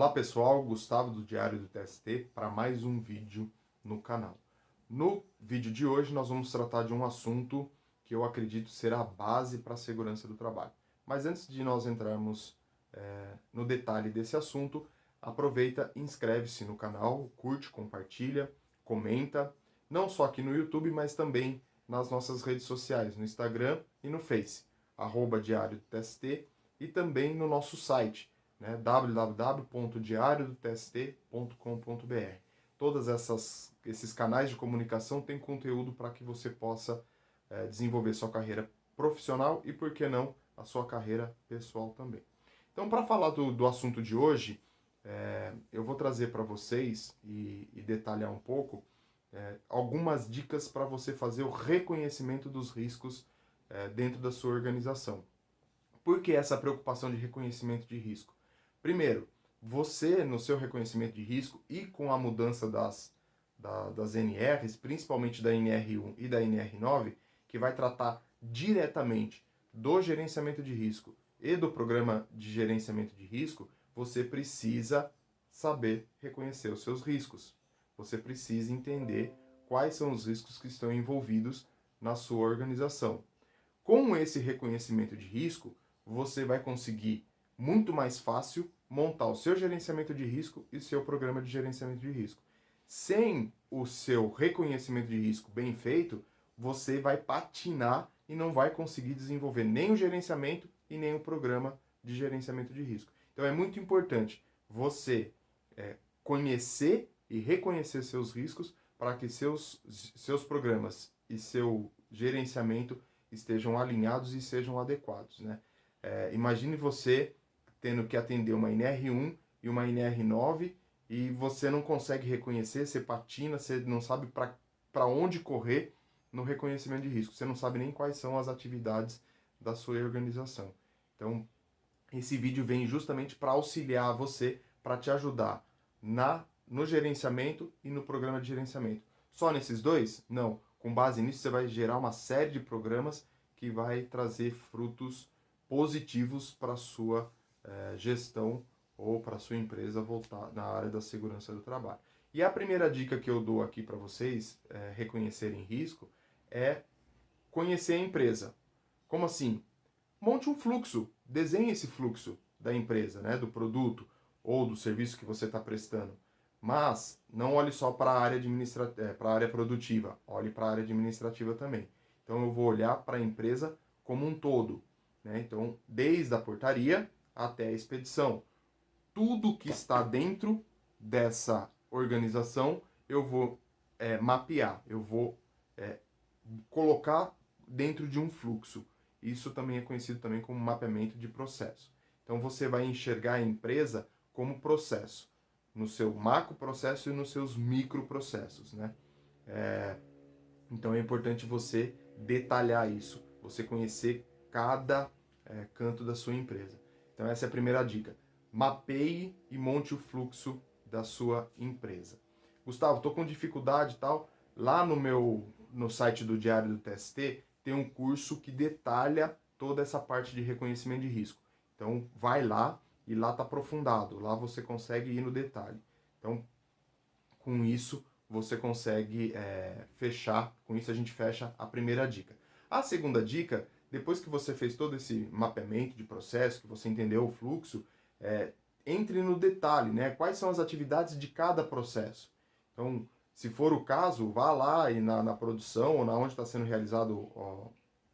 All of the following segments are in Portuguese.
Olá pessoal, Gustavo do Diário do TST para mais um vídeo no canal. No vídeo de hoje nós vamos tratar de um assunto que eu acredito ser a base para a segurança do trabalho. Mas antes de nós entrarmos no detalhe desse assunto, aproveita e inscreve-se no canal, curte, compartilha, comenta, não só aqui no YouTube, mas também nas nossas redes sociais, no Instagram e no Face, @Diário do TST, e também no nosso site, né, www.diariodotst.com.br. Todos esses canais de comunicação têm conteúdo para que você possa desenvolver sua carreira profissional e, por que não, a sua carreira pessoal também. Então, para falar do assunto de hoje, eu vou trazer para vocês e detalhar um pouco algumas dicas para você fazer o reconhecimento dos riscos dentro da sua organização. Por que essa preocupação de reconhecimento de risco? Primeiro, você, no seu reconhecimento de risco e com a mudança das NRs, principalmente da NR1 e da NR9, que vai tratar diretamente do gerenciamento de risco e do programa de gerenciamento de risco, você precisa saber reconhecer os seus riscos. Você precisa entender quais são os riscos que estão envolvidos na sua organização. Com esse reconhecimento de risco, você vai conseguir muito mais fácil montar o seu gerenciamento de risco e o seu programa de gerenciamento de risco. Sem o seu reconhecimento de risco bem feito, você vai patinar e não vai conseguir desenvolver nem o gerenciamento e nem o programa de gerenciamento de risco. Então é muito importante você conhecer e reconhecer seus riscos para que seus programas e seu gerenciamento estejam alinhados e sejam adequados, né? Imagine você tendo que atender uma NR1 e uma NR9 e você não consegue reconhecer, você patina, você não sabe para onde correr no reconhecimento de risco. Você não sabe nem quais são as atividades da sua organização. Então, esse vídeo vem justamente para auxiliar você, para te ajudar no gerenciamento e no programa de gerenciamento. Só nesses dois? Não. Com base nisso, você vai gerar uma série de programas que vai trazer frutos positivos para a sua gestão ou para a sua empresa voltar na área da segurança do trabalho. E a primeira dica que eu dou aqui para vocês reconhecerem risco é conhecer a empresa. Como assim? Monte um fluxo, desenhe esse fluxo da empresa, né, do produto ou do serviço que você está prestando. Mas não olhe só para a área para a área produtiva, olhe para a área administrativa também. Então eu vou olhar para a empresa como um todo, né? Então, desde a portaria até a expedição. Tudo que está dentro dessa organização eu vou mapear, eu vou colocar dentro de um fluxo. Isso também é conhecido também como mapeamento de processo. Então você vai enxergar a empresa como processo, no seu macro processo e nos seus microprocessos, né? Então é importante você detalhar isso, você conhecer cada canto da sua empresa. Então essa é a primeira dica. Mapeie e monte o fluxo da sua empresa. Gustavo, estou com dificuldade e tal. Lá no site do Diário do TST tem um curso que detalha toda essa parte de reconhecimento de risco. Então vai lá e lá está aprofundado. Lá você consegue ir no detalhe. Então com isso você consegue fechar, com isso a gente fecha a primeira dica. A segunda dica, depois que você fez todo esse mapeamento de processo, que você entendeu o fluxo, entre no detalhe, né? Quais são as atividades de cada processo. Então, se for o caso, vá lá e na produção ou na onde está sendo realizado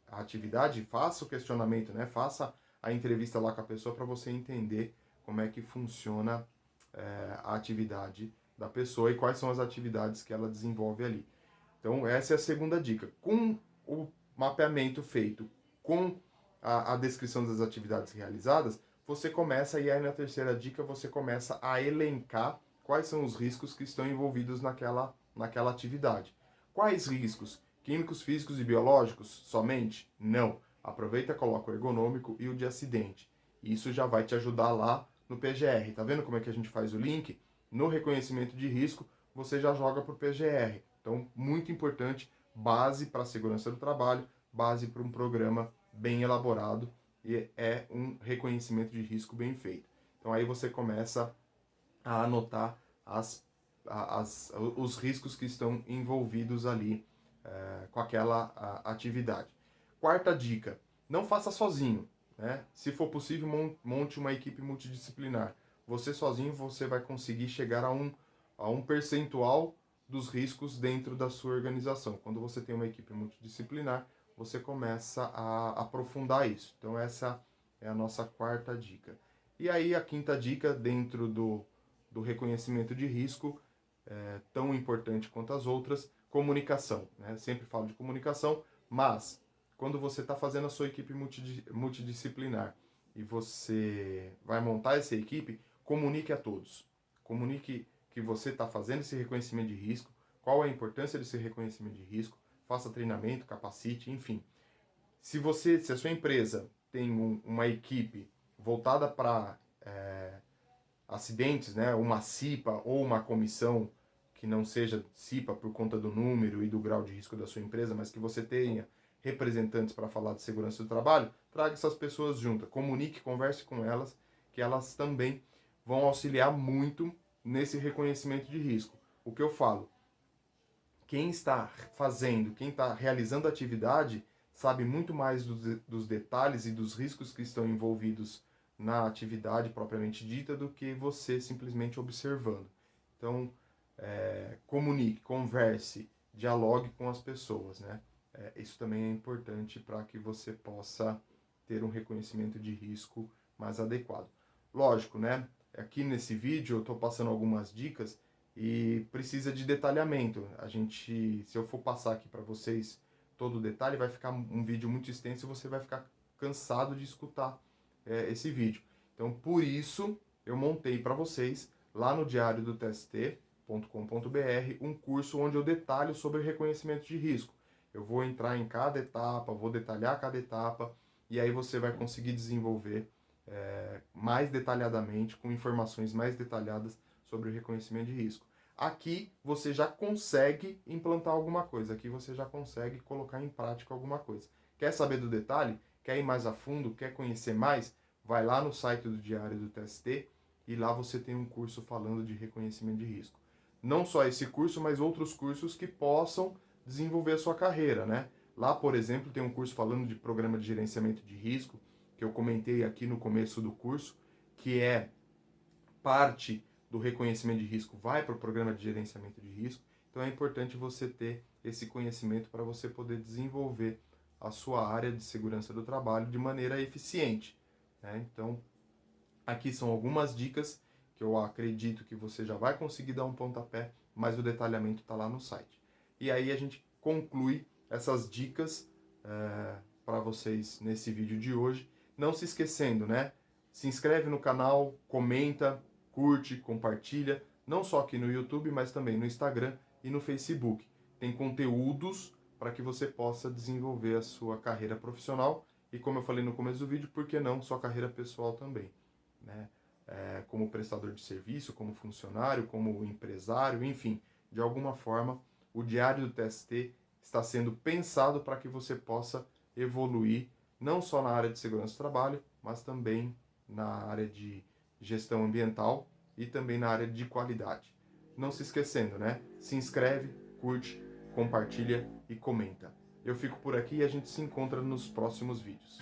a atividade, faça o questionamento, né? Faça a entrevista lá com a pessoa para você entender como é que funciona a atividade da pessoa e quais são as atividades que ela desenvolve ali. Então, essa é a segunda dica. Com o mapeamento feito, com a descrição das atividades realizadas, você começa, e aí na terceira dica, você começa a elencar quais são os riscos que estão envolvidos naquela atividade. Quais riscos? Químicos, físicos e biológicos somente? Não. Aproveita, coloca o ergonômico e o de acidente. Isso já vai te ajudar lá no PGR. Tá vendo como é que a gente faz o link? No reconhecimento de risco, você já joga para o PGR. Então, muito importante, base para a segurança do trabalho, base para um programa bem elaborado e é um reconhecimento de risco bem feito. Então, aí você começa a anotar os riscos que estão envolvidos ali com aquela atividade. Quarta dica, não faça sozinho, né? Se for possível, monte uma equipe multidisciplinar. Você sozinho você vai conseguir chegar a um percentual dos riscos dentro da sua organização. Quando você tem uma equipe multidisciplinar, você começa a aprofundar isso. Então essa é a nossa quarta dica. E aí a quinta dica, dentro do reconhecimento de risco, tão importante quanto as outras, comunicação. Né? Sempre falo de comunicação, mas quando você está fazendo a sua equipe multidisciplinar e você vai montar essa equipe, comunique a todos. Comunique que você está fazendo esse reconhecimento de risco, qual é a importância desse reconhecimento de risco, faça treinamento, capacite, enfim. Se a sua empresa tem uma equipe voltada para acidentes, né, uma CIPA ou uma comissão que não seja CIPA por conta do número e do grau de risco da sua empresa, mas que você tenha representantes para falar de segurança do trabalho, traga essas pessoas juntas, comunique, converse com elas, que elas também vão auxiliar muito nesse reconhecimento de risco. O que eu falo, quem está fazendo, quem está realizando a atividade, sabe muito mais dos detalhes e dos riscos que estão envolvidos na atividade propriamente dita do que você simplesmente observando. Então, comunique, converse, dialogue com as pessoas, né? Isso também é importante para que você possa ter um reconhecimento de risco mais adequado. Lógico, né? Aqui nesse vídeo eu estou passando algumas dicas e precisa de detalhamento. Se eu for passar aqui para vocês todo o detalhe, vai ficar um vídeo muito extenso e você vai ficar cansado de escutar esse vídeo. Então, por isso, eu montei para vocês, lá no diário do TST.com.br, um curso onde eu detalho sobre reconhecimento de risco. Eu vou entrar em cada etapa, vou detalhar cada etapa, e aí você vai conseguir desenvolver mais detalhadamente, com informações mais detalhadas sobre o reconhecimento de risco. Aqui você já consegue implantar alguma coisa, aqui você já consegue colocar em prática alguma coisa. Quer saber do detalhe? Quer ir mais a fundo? Quer conhecer mais? Vai lá no site do Diário do TST e lá você tem um curso falando de reconhecimento de risco. Não só esse curso, mas outros cursos que possam desenvolver a sua carreira, né? Lá, por exemplo, tem um curso falando de programa de gerenciamento de risco, que eu comentei aqui no começo do curso, que é parte do reconhecimento de risco vai para o programa de gerenciamento de risco. Então é importante você ter esse conhecimento para você poder desenvolver a sua área de segurança do trabalho de maneira eficiente, né? Então, aqui são algumas dicas que eu acredito que você já vai conseguir dar um pontapé, mas o detalhamento está lá no site. E aí a gente conclui essas dicas para vocês nesse vídeo de hoje. Não se esquecendo, né? Se inscreve no canal, comenta, curte, compartilha, não só aqui no YouTube, mas também no Instagram e no Facebook. Tem conteúdos para que você possa desenvolver a sua carreira profissional e, como eu falei no começo do vídeo, por que não sua carreira pessoal também, né? Como prestador de serviço, como funcionário, como empresário, enfim, de alguma forma, o Diário do TST está sendo pensado para que você possa evoluir não só na área de segurança do trabalho, mas também na área de gestão ambiental e também na área de qualidade. Não se esquecendo, né? Se inscreve, curte, compartilha e comenta. Eu fico por aqui e a gente se encontra nos próximos vídeos.